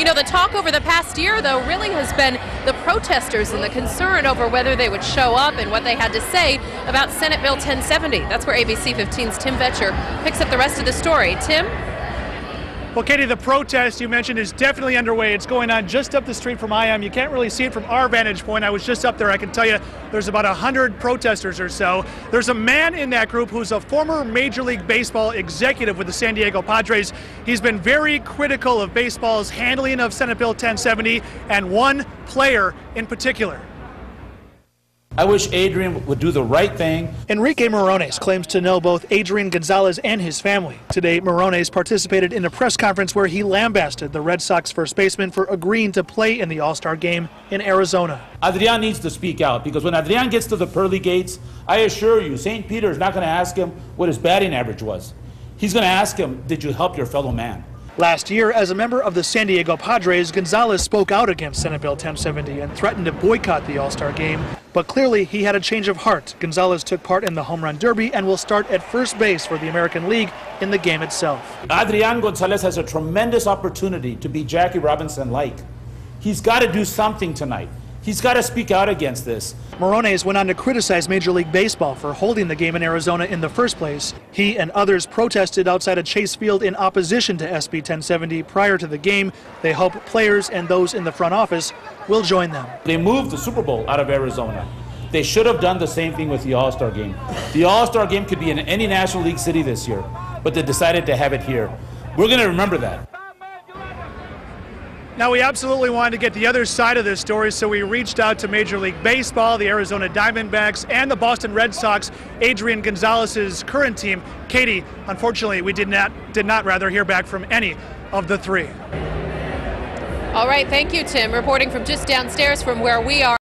You know, the talk over the past year, though, really has been the protesters and the concern over whether they would show up and what they had to say about Senate Bill 1070. That's where ABC 15's Tim Vetcher picks up the rest of the story. Tim? Well, Katie, the protest you mentioned is definitely underway. It's going on just up the street from IM. You can't really see it from our vantage point. I was just up there. I can tell you there's about 100 protesters or so. There's a man in that group who's a former Major League Baseball executive with the San Diego Padres. He's been very critical of baseball's handling of Senate Bill 1070 and one player in particular. I wish Adrian would do the right thing. Enrique Morones claims to know both Adrian Gonzalez and his family. Today, Morones participated in a press conference where he lambasted the Red Sox first baseman for agreeing to play in the All-Star game in Arizona. Adrian needs to speak out, because when Adrian gets to the pearly gates, I assure you, St. Peter is not going to ask him what his batting average was. He's going to ask him, did you help your fellow man? Last year, as a member of the San Diego Padres, Gonzalez spoke out against Senate Bill 1070 and threatened to boycott the All-Star game. But clearly, he had a change of heart. Gonzalez took part in the Home Run Derby and will start at first base for the American League in the game itself. Adrian Gonzalez has a tremendous opportunity to be Jackie Robinson-like. He's got to do something tonight. He's got to speak out against this. Morones went on to criticize Major League Baseball for holding the game in Arizona in the first place. He and others protested outside of Chase Field in opposition to SB 1070 prior to the game. They hope players and those in the front office will join them. They moved the Super Bowl out of Arizona. They should have done the same thing with the All-Star game. The All-Star game could be in any National League city this year, but they decided to have it here. We're going to remember that. Now, we absolutely wanted to get the other side of this story, so we reached out to Major League Baseball, the Arizona Diamondbacks, and the Boston Red Sox, Adrian Gonzalez's current team. Katie, unfortunately, we did not hear back from any of the three. All right, thank you, Tim. Reporting from just downstairs from where we are.